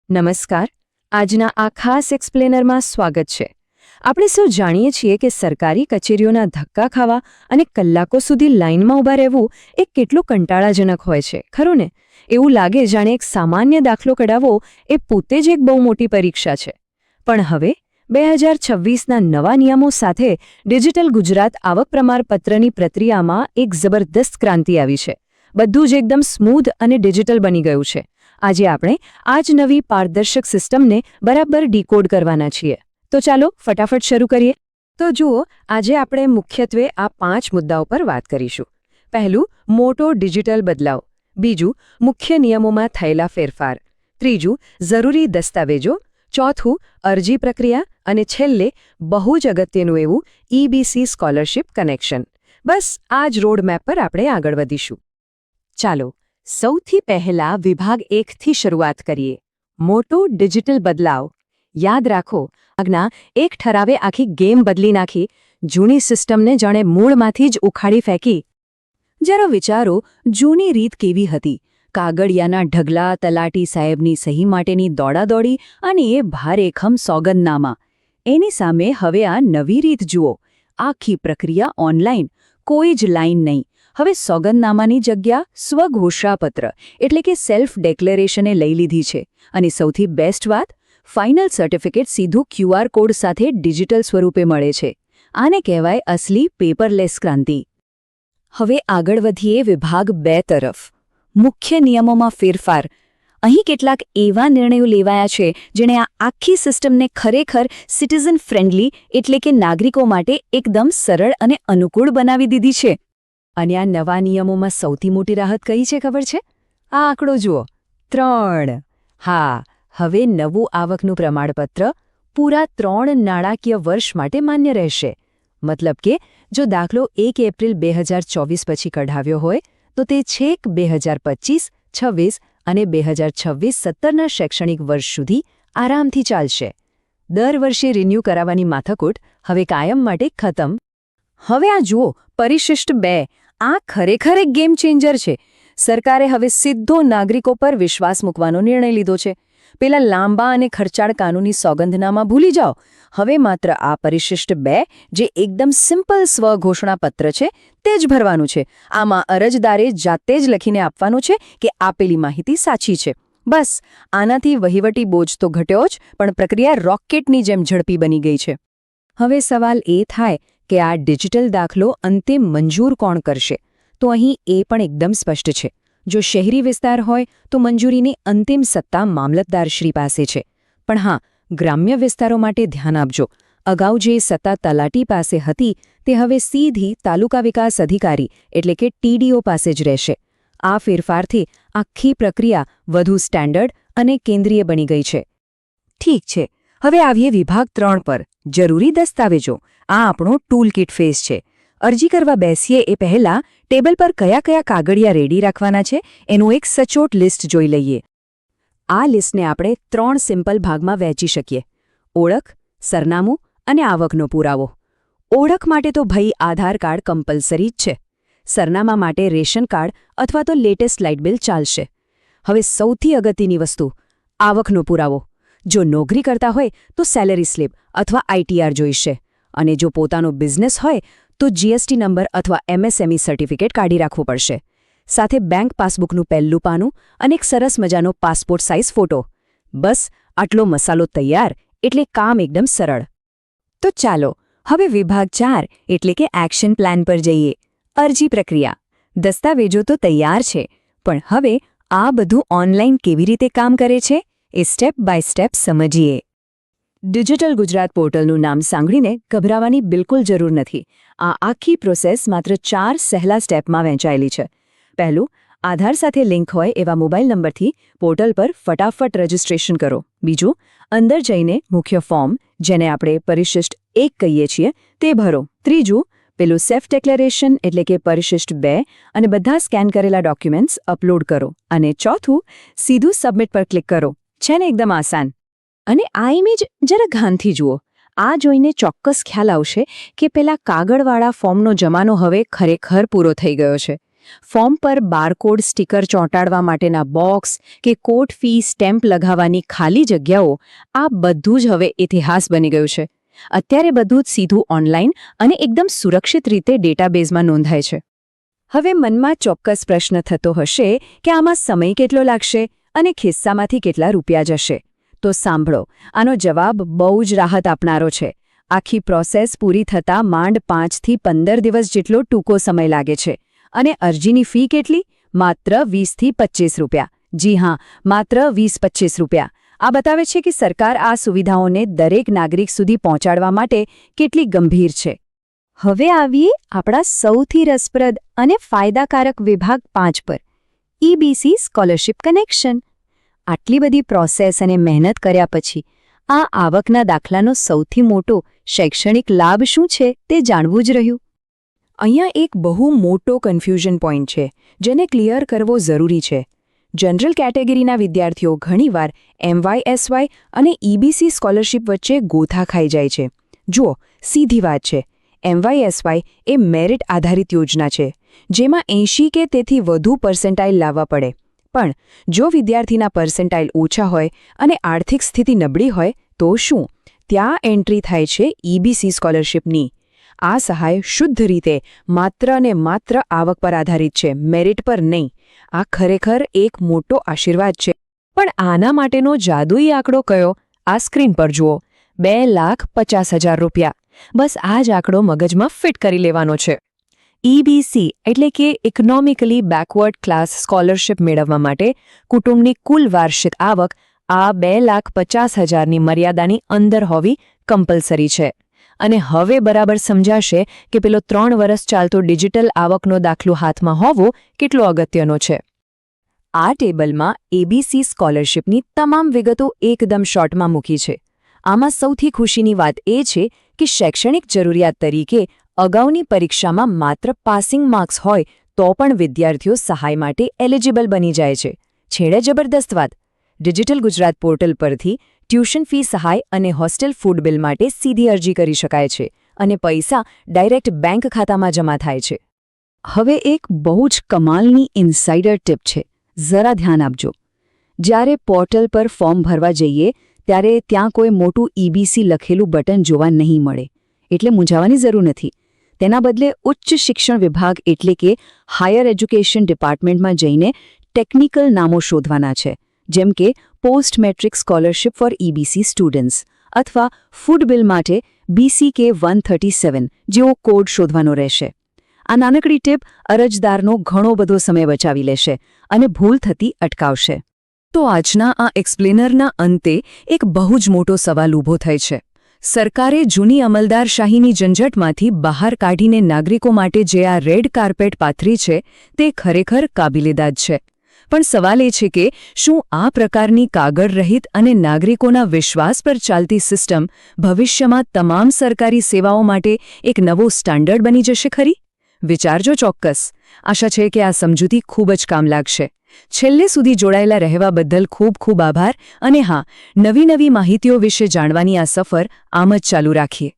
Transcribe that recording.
નમસ્કાર. આજના આ ખાસ એક્સપ્લેનરમાં સ્વાગત છે. આપણે સૌ જાણીએ છીએ કે સરકારી કચેરીઓના ધક્કા ખાવા અને કલાકો સુધી લાઇનમાં ઊભા રહેવું એ કેટલું કંટાળાજનક હોય છે, ખરું ને? એવું લાગે જાણે એક સામાન્ય દાખલો કઢાવવો એ પોતે જ એક બહુ મોટી પરીક્ષા છે. પણ હવે 2026ના નવા નિયમો સાથે ડિજિટલ ગુજરાત આવક પ્રમાણપત્રની પ્રક્રિયામાં એક જબરદસ્ત ક્રાંતિ આવી છે. બધું જ એકદમ સ્મૂધ અને ડિજિટલ બની ગયું છે. આજે આપણે આ જ નવી પારદર્શક સિસ્ટમને બરાબર ડીકોડ કરવાના છીએ. તો ચાલો ફટાફટ શરૂ કરીએ. તો જુઓ, આજે આપણે મુખ્યત્વે આ 5 મુદ્દાઓ પર વાત કરીશું. પહેલું, મોટો ડિજિટલ બદલાવ. બીજું, મુખ્ય નિયમોમાં થયેલા ફેરફાર. ત્રીજું, જરૂરી દસ્તાવેજો. ચોથું, અરજી પ્રક્રિયા. અને છેલ્લે, બહુ જ અગત્યનું એવું EBC સ્કોલરશિપ કનેક્શન. બસ આ જ રોડમેપ પર આપણે આગળ વધીશું. ચાલો સૌથી પહેલા વિભાગ 1થી શરૂઆત કરીએ. મોટો ડિજિટલ બદલાવ. યાદ રાખો, આજના એક ઠરાવે આખી ગેમ બદલી નાખી, જૂની સિસ્ટમને જાણે મૂળમાંથી જ ઉખાડી ફેંકી. જરા વિચારો, જૂની રીત કેવી હતી? કાગળિયાના ઢગલા, તલાટી સાહેબની સહી માટેની દોડાદોડી અને એ ભારેખમ સોગંદનામા. એની સામે હવે આ નવી રીત જુઓ. આખી પ્રક્રિયા ઓનલાઈન, કોઈ જ લાઈન નહીં. હવે સોગંદનામાની જગ્યા સ્વઘોષણાપત્ર એટલે કે સેલ્ફ ડેક્લેરેશને લઈ લીધી છે. અને સૌથી બેસ્ટ વાત, ફાઇનલ સર્ટિફિકેટ સીધું QR કોડ સાથે ડિજિટલ સ્વરૂપે મળે છે. આને કહેવાય અસલી પેપરલેસ ક્રાંતિ. હવે આગળ વધીએ વિભાગ 2 તરફ. મુખ્ય નિયમોમાં ફેરફાર. અહીં કેટલાક એવા નિર્ણયો લેવાયા છે જેણે આ આખી સિસ્ટમને ખરેખર સિટીઝન ફ્રેન્ડલી એટલે કે નાગરિકો માટે એકદમ સરળ અને અનુકૂળ બનાવી દીધી છે. અને આ નવા નિયમોમાં સૌથી મોટી રાહત કઈ છે ખબર છે? આ આંકડો જુઓ, 3. હા, હવે નવું આવકનું પ્રમાણપત્ર પૂરા 3 નાણાકીય વર્ષ માટે માન્ય રહેશે. મતલબ કે જો દાખલો 1 એપ્રિલ 2024 પછી કઢાવ્યો હોય તો તે છેક 2025, 26 અને 2026-17ના શૈક્ષણિક વર્ષ સુધી આરામથી ચાલશે. દર વર્ષે રિન્યૂ કરાવવાની માથાકૂટ હવે કાયમ માટે ખતમ. હવે આ જુઓ, પરિશિષ્ટ 2. આ ખરેખર એક ગેમ ચેન્જર છે. સરકારે હવે સીધો નાગરિકો પર વિશ્વાસ મૂકવાનો નિર્ણય લીધો છે. પેલા લાંબા અને ખર્ચાળ કાનૂની સોગંદનામા ભૂલી જાઓ. હવે માત્ર આ પરિશિષ્ટ 2, જે એકદમ સિમ્પલ સ્વઘોષણાપત્ર છે, તે જ ભરવાનું છે. આમાં અરજદારે જાતે જ લખીને આપવાનું છે કે આપેલી માહિતી સાચી છે. બસ આનાથી વહીવટી બોજ તો ઘટ્યો જ, પણ પ્રક્રિયા રોકેટની જેમ ઝડપી બની ગઈ છે. હવે સવાલ એ થાય કે આ ડિજિટલ દાખલો અંતે મંજૂર કોણ કરશે? તો અહીં એ પણ એકદમ સ્પષ્ટ છે. જો શહેરી વિસ્તાર હોય તો મંજૂરીની અંતિમ સત્તા મામલતદારશ્રી પાસે છે. પણ હા, ગ્રામ્ય વિસ્તારો માટે ધ્યાન આપજો. અગાઉ જે સત્તા તલાટી પાસે હતી તે હવે સીધી તાલુકા વિકાસ અધિકારી એટલે કે TDO પાસે જ રહેશે. આ ફેરફારથી આખી પ્રક્રિયા વધુ સ્ટેન્ડર્ડ અને કેન્દ્રીય બની ગઈ છે. ઠીક છે, હવે આવીએ વિભાગ 3 પર. જરૂરી દસ્તાવેજો. આ આપણો ટૂલ કિટ ફેઝ છે. અરજી કરવા બેસીએ એ પહેલાં ટેબલ પર કયા કયા કાગળિયા રેડી રાખવાના છે એનું એક સચોટ લિસ્ટ જોઈ લઈએ. આ લિસ્ટને આપણે 3 સિમ્પલ ભાગમાં વહેંચી શકીએ: ઓળખ, સરનામું અને આવકનો પુરાવો. ઓળખ માટે તો ભાઈ આધાર કાર્ડ કમ્પલસરી જ છે. સરનામા માટે રેશન કાર્ડ અથવા તો લેટેસ્ટ લાઇટ બિલ ચાલશે. હવે સૌથી અગત્યની વસ્તુ, આવકનો પુરાવો. જો નોકરી કરતા હોય તો સેલેરી સ્લિપ અથવા ITR જોઈશે. અને જો પોતાનો બિઝનેસ હોય તો GST નંબર અથવા MSME સર્ટિફિકેટ કાઢી રાખવું પડશે. સાથે બેંક પાસબુકનું પહેલું પાનું અને એક સરસ મજાનો પાસપોર્ટ સાઇઝ ફોટો. બસ આટલો મસાલો તૈયાર એટલે કામ એકદમ સરળ. તો ચાલો હવે વિભાગ 4 એટલે કે એક્શન પ્લાન પર જઈએ. અરજી પ્રક્રિયા. દસ્તાવેજો તો તૈયાર છે, પણ હવે આ બધું ઓનલાઈન કેવી રીતે કામ કરે છે એ સ્ટેપ બાય સ્ટેપ સમજીએ. ડિજિટલ ગુજરાત પોર્ટલનું નામ સાંભળીને ગભરાવાની બિલકુલ જરૂર નથી. આ આખી પ્રોસેસ માત્ર 4 સહેલા સ્ટેપમાં વહેંચાયેલી છે. પહેલું, આધાર સાથે લિંક હોય એવા મોબાઈલ નંબરથી પોર્ટલ પર ફટાફટ રજિસ્ટ્રેશન કરો. બીજું, અંદર જઈને મુખ્ય ફોર્મ, જેને આપણે પરિશિષ્ટ 1 કહીએ છીએ, તે ભરો. ત્રીજું, પેલું સેલ્ફ ડેક્લેરેશન એટલે કે પરિશિષ્ટ 2 અને બધા સ્કેન કરેલા ડોક્યુમેન્ટ્સ અપલોડ કરો. અને ચોથું, સીધું સબમિટ પર ક્લિક કરો. છે ને એકદમ આસાન? અને આ ઇમેજ જરા ધ્યાનથી જુઓ. આ જોઈને ચોક્કસ ખ્યાલ આવશે કે પેલા કાગળવાળા ફોર્મનો જમાનો હવે ખરેખર પૂરો થઈ ગયો છે. ફોર્મ પર બારકોડ સ્ટીકર ચોંટાડવા માટેના બોક્સ કે કોર્ટ ફી સ્ટેમ્પ લગાવવાની ખાલી જગ્યાઓ આ બધું જ હવે ઇતિહાસ બની ગયું છે. અત્યારે બધું જ સીધું ઓનલાઈન અને એકદમ સુરક્ષિત રીતે ડેટાબેઝમાં નોંધાય છે. હવે મનમાં ચોક્કસ પ્રશ્ન થતો હશે કે આમાં સમય કેટલો લાગશે અને ખિસ્સામાંથી કેટલા રૂપિયા જશે. તો સાંભળો, આનો જવાબ બહુ જ રાહત આપનારો છે. આખી પ્રોસેસ પૂરી થતાં માંડ 5 થી 15 દિવસ જેટલો ટૂંકો સમય લાગે છે. અને અરજીની ફી કેટલી? માત્ર 20 થી 25 રૂપિયા. જી હા, માત્ર 20-25 રૂપિયા. આ બતાવે છે કે સરકાર આ સુવિધાઓને દરેક નાગરિક સુધી પહોંચાડવા માટે કેટલી ગંભીર છે. હવે આવીએ આપણા સૌથી રસપ્રદ અને ફાયદાકારક વિભાગ 5 પર, EBC સ્કોલરશિપ કનેક્શન. આટલી બધી પ્રોસેસ અને મહેનત કર્યા પછી આ આવકના દાખલાનો સૌથી મોટો શૈક્ષણિક લાભ શું છે તે જાણવું જ રહ્યું. અહીંયા એક બહુ મોટો કન્ફ્યુઝન પોઈન્ટ છે જેને ક્લિયર કરવો જરૂરી છે. જનરલ કેટેગરીના વિદ્યાર્થીઓ ઘણીવાર MYSY અને EBC સ્કોલરશિપ વચ્ચે ગોથા ખાઈ જાય છે. જુઓ, સીધી વાત છે. MYSY એ મેરિટ આધારિત યોજના છે જેમાં 80 કે તેથી વધુ પર્સેન્ટાઇલ લાવવા પડે. પણ જો વિદ્યાર્થીના પર્સેન્ટાઇલ ઓછા હોય અને આર્થિક સ્થિતિ નબળી હોય તો શું? ત્યાં એન્ટ્રી થાય છે EBC સ્કોલરશિપની. આ સહાય શુદ્ધ રીતે માત્ર ને માત્ર આવક પર આધારિત છે, મેરિટ પર નહીં. આ ખરેખર એક મોટો આશીર્વાદ છે. પણ આના માટેનો જાદુઈ આંકડો કયો? આ સ્ક્રીન પર જુઓ, 2,50,000 રૂપિયા. બસ આ જ આંકડો મગજમાં ફિટ કરી લેવાનો છે. EBC એટલે કે ઇકોનોમિકલી બેકવર્ડ ક્લાસ સ્કોલરશિપ મેળવવા માટે કુટુંબની કુલ વાર્ષિક આવક આ 2,50,000ની મર્યાદાની અંદર હોવી કમ્પલસરી છે. અને હવે બરાબર સમજાશે કે પેલો 3 વર્ષ ચાલતો ડિજિટલ આવકનો દાખલો હાથમાં હોવો કેટલો અગત્યનો છે. આ ટેબલમાં EBC સ્કોલરશિપની તમામ વિગતો એકદમ શોર્ટમાં મૂકી છે. આમાં સૌથી ખુશીની વાત એ છે કે શૈક્ષણિક જરૂરિયાત તરીકે અગાઉની પરીક્ષામાં માત્ર પાસિંગ માર્ક્સ હોય તો પણ વિદ્યાર્થીઓ સહાય માટે એલિજિબલ બની જાય છે. છેડે જબરદસ્ત વાત, ડિજિટલ ગુજરાત પોર્ટલ પરથી ટ્યુશન ફી સહાય અને હોસ્ટેલ ફૂડ બિલ માટે સીધી અરજી કરી શકાય છે અને પૈસા ડાયરેક્ટ બેંક ખાતામાં જમા થાય છે. હવે એક બહુ જ કમાલની ઇનસાઇડર ટિપ છે, જરા ધ્યાન આપજો. જ્યારે પોર્ટલ પર ફોર્મ ભરવા જઈએ ત્યારે ત્યાં કોઈ મોટું EBC લખેલું બટન જોવા નહીં મળે. એટલે મૂંઝાવાની જરૂર નથી. તેના બદલે ઉચ્ચ શિક્ષણ વિભાગ એટલે કે હાયર એજ્યુકેશન ડિપાર્ટમેન્ટમાં જઈને ટેકનિકલ નામો શોધવાના છે, જેમ કે post matric scholarship for EBC students અથવા ફૂડ બિલ માટે BCK 137 જેવો કોડ શોધવાનો રહેશે. આ નાનકડી ટીપ અરજદારનો ઘણો બધો સમય બચાવી લેશે અને ભૂલ થતી અટકાવશે. તો આજના આ એક્સપ્લેનરના અંતે એક બહુ જ મોટો સવાલ ઊભો થાય છે. સરકારે જૂની અમલદારશાહીની ઝંઝટમાંથી બહાર કાઢીને નાગરિકો માટે જે આ રેડ કાર્પેટ પાથરી છે તે ખરેખર કાબિલેદાદ છે. પણ સવાલ એ છે કે શું આ પ્રકારની કાગળ રહિત અને નાગરિકોના વિશ્વાસ પર ચાલતી સિસ્ટમ ભવિષ્યમાં તમામ સરકારી સેવાઓ માટે એક નવો સ્ટાન્ડર્ડ બની જશે ખરી? વિચારજો ચોક્કસ. આશા છે કે આ સમજૂતી ખૂબ જ કામ લાગશે. છેલ્લે સુધી જોડાયેલા રહેવા બદલ ખૂબ ખૂબ આભાર. અને હા, નવી માહિતીઓ વિશે જાણવાની આ સફર આમ જ ચાલુ રાખીએ.